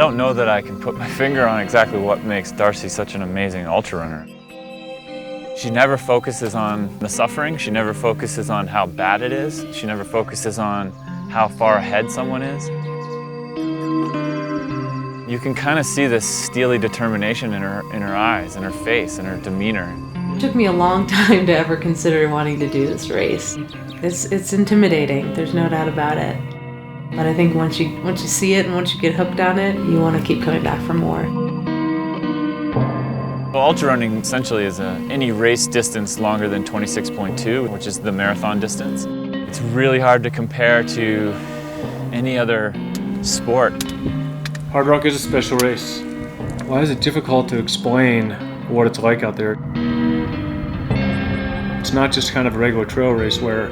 don't know that I can put my finger on exactly what makes Darcy such an amazing ultra runner. She never focuses on the suffering. She never focuses on how bad it is. She never focuses on how far ahead someone is. You can kind of see this steely determination in her eyes, in her face, in her demeanor. It took me a long time to ever consider wanting to do this race. It's intimidating, there's no doubt about it. But I think once you see it and once you get hooked on it, you want to keep coming back for more. Well, ultra running essentially is any race distance longer than 26.2, which is the marathon distance. It's really hard to compare to any other sport. Hardrock is a special race. Why is it difficult to explain what it's like out there? It's not just kind of a regular trail race where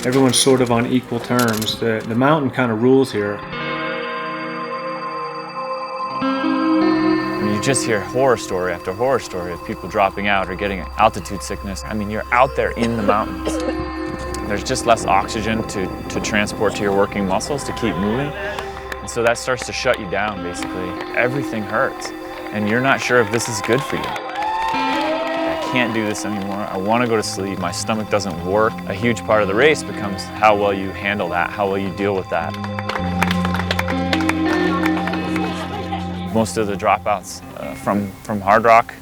everyone's sort of on equal terms. The mountain kind of rules here. You just hear horror story after horror story of people dropping out or getting altitude sickness. I mean, you're out there in the mountains. There's just less oxygen to transport to your working muscles to keep moving. And so that starts to shut you down, basically. Everything hurts, and you're not sure if this is good for you. I can't do this anymore. I want to go to sleep. My stomach doesn't work. A huge part of the race becomes how well you handle that, how well you deal with that. Most of the dropouts from Hardrock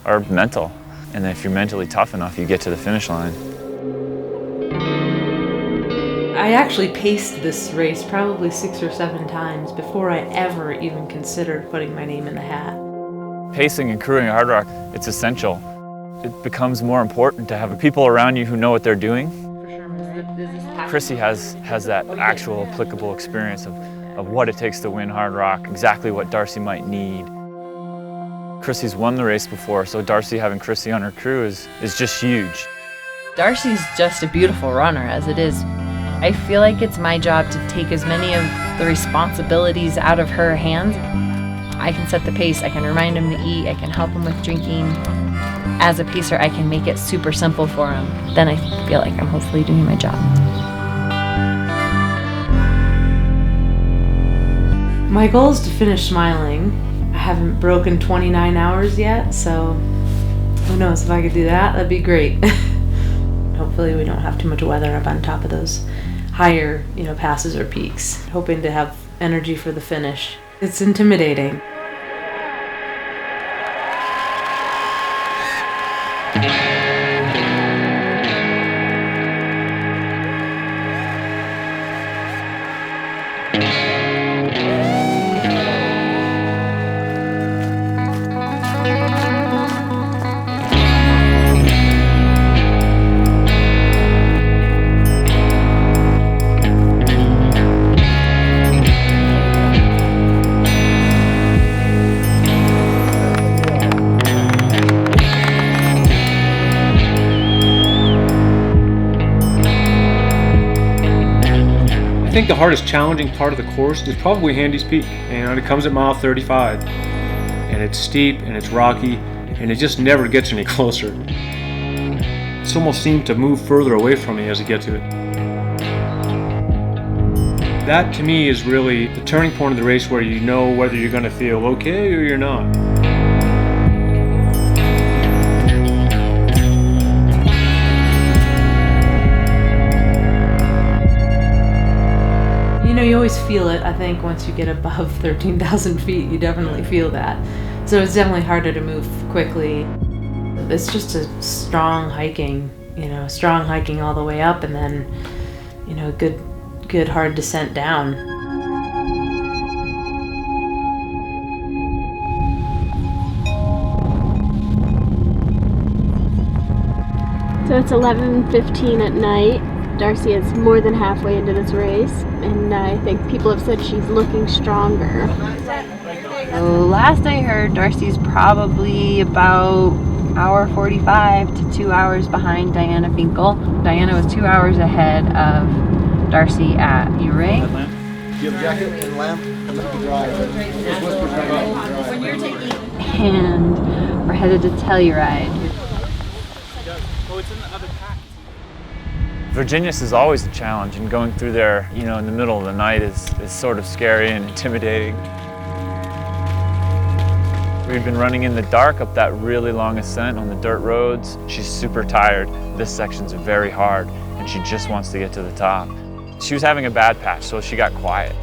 are mental. And if you're mentally tough enough, you get to the finish line. I actually paced this race probably 6 or 7 times before I ever even considered putting my name in the hat. Pacing and crewing at Hardrock, it's essential. It becomes more important to have people around you who know what they're doing. Chrissy has that actual applicable experience of what it takes to win Hardrock, exactly what Darcy might need. Chrissy's won the race before, so Darcy having Chrissy on her crew is just huge. Darcy's just a beautiful runner as it is. I feel like it's my job to take as many of the responsibilities out of her hands. I can set the pace, I can remind him to eat, I can help him with drinking. As a pacer, I can make it super simple for him. Then I feel like I'm hopefully doing my job. My goal is to finish smiling. I haven't broken 29 hours yet, so who knows, if I could do that, that'd be great. Hopefully we don't have too much weather up on top of those higher, passes or peaks. Hoping to have energy for the finish. It's intimidating. I think the hardest challenging part of the course is probably Handies Peak. And it comes at mile 35, and it's steep and it's rocky, and it just never gets any closer. It's almost seemed to move further away from me as I get to it. That to me is really the turning point of the race where you know whether you're going to feel okay or you're not. You always feel it, I think, once you get above 13,000 feet, you definitely feel that. So it's definitely harder to move quickly. It's just a strong hiking, strong hiking all the way up and then, good hard descent down. So it's 11:15 at night. Darcy is more than halfway into this race, and I think people have said she's looking stronger. Last I heard, Darcy's probably about hour 45 to 2 hours behind Diana Finkel. Diana was 2 hours ahead of Darcy at Ouray. Do you have a jacket and lamp? When you're taking... And we're headed to Telluride. Virginius is always a challenge, and going through there, in the middle of the night is sort of scary and intimidating. We've been running in the dark up that really long ascent on the dirt roads. She's super tired. This section's very hard, and she just wants to get to the top. She was having a bad patch, so she got quiet.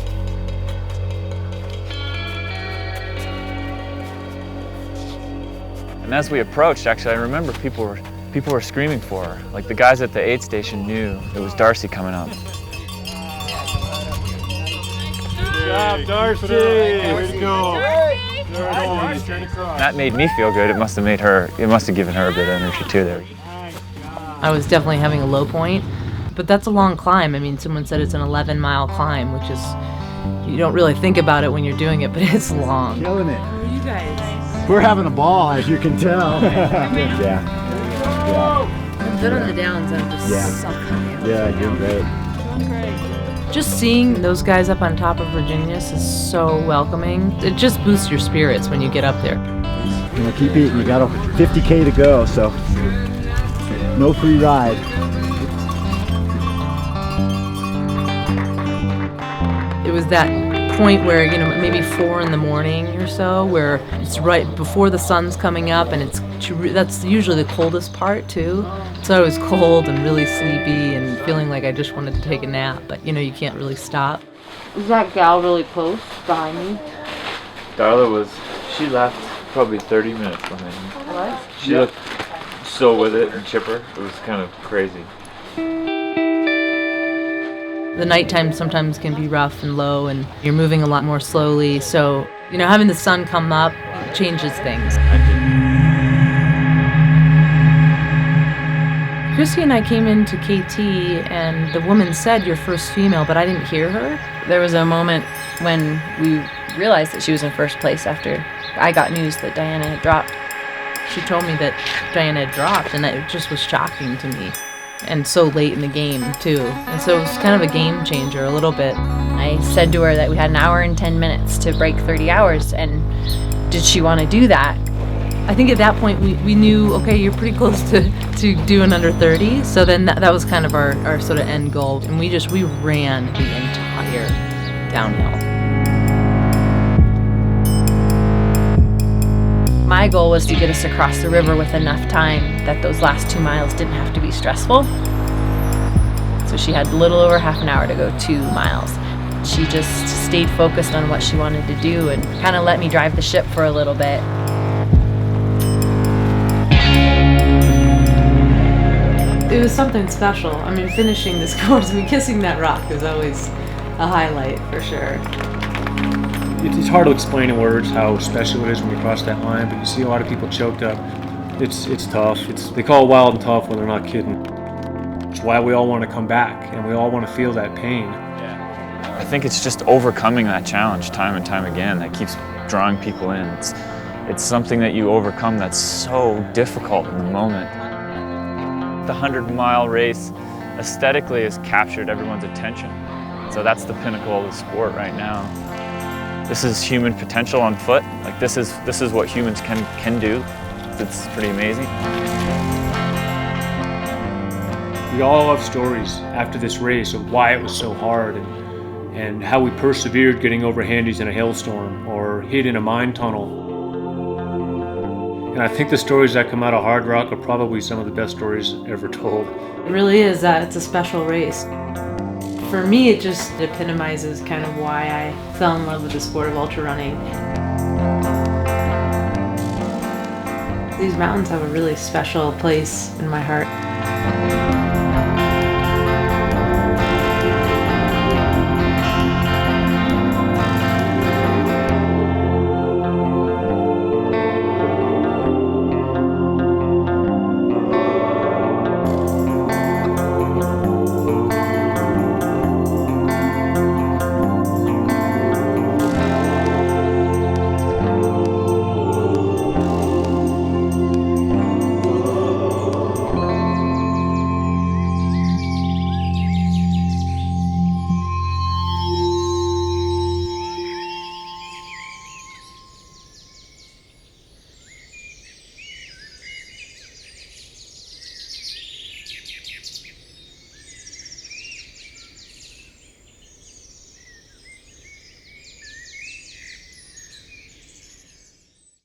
And as we approached, actually, I remember people were screaming for her. Like the guys at the aid station knew it was Darcy coming up. Good job, Darcy! Way to go! That made me feel good. It must have given her a bit of energy too there. I was definitely having a low point, but that's a long climb. I mean, someone said it's an 11-mile climb, which is, you don't really think about it when you're doing it, but it's long. Killing it. How are you guys? We're having a ball, as you can tell. Yeah. I'm good on the downs, I'm just sucking. Yeah, you're great. Just seeing those guys up on top of Virginius is so welcoming. It just boosts your spirits when you get up there. You know, keep eating. You got 50K to go, so no free ride. It was that point where, you know, maybe 4 in the morning or so, where it's right before the sun's coming up, and that's usually the coldest part too. So I was cold and really sleepy and feeling like I just wanted to take a nap, but you know, you can't really stop. Is that gal really close behind me? Darla she left probably 30 minutes behind me. What? She looked so with it and chipper. It was kind of crazy. The nighttime sometimes can be rough and low, and you're moving a lot more slowly. So, you know, having the sun come up changes things. Christy and I came into KT, and the woman said, "You're first female," but I didn't hear her. There was a moment when we realized that she was in first place after I got news that Diana had dropped. She told me that Diana had dropped, and it just was shocking to me. And so late in the game, too. And so it was kind of a game changer, a little bit. I said to her that we had an hour and 10 minutes to break 30 hours, and did she want to do that? I think at that point we knew, okay, you're pretty close to doing under 30. So then that was kind of our sort of end goal. And we ran the entire downhill. My goal was to get us across the river with enough time that those last 2 miles didn't have to be stressful. So she had a little over half an hour to go 2 miles. She just stayed focused on what she wanted to do and kind of let me drive the ship for a little bit. It was something special. I mean, finishing this course, kissing that rock is always a highlight for sure. It's hard to explain in words how special it is when we cross that line, but you see a lot of people choked up. It's tough. They call it wild and tough when they're not kidding. It's why we all want to come back, and we all want to feel that pain. I think it's just overcoming that challenge time and time again that keeps drawing people in. It's something that you overcome that's so difficult in the moment. The 100-mile race aesthetically has captured everyone's attention. So that's the pinnacle of the sport right now. This is human potential on foot. Like this is what humans can do. It's pretty amazing. We all have stories after this race of why it was so hard and how we persevered getting over Handies in a hailstorm or hid in a mine tunnel. And I think the stories that come out of Hardrock are probably some of the best stories ever told. It really is. It's a special race. For me, it just epitomizes kind of why I fell in love with the sport of ultra running. These mountains have a really special place in my heart.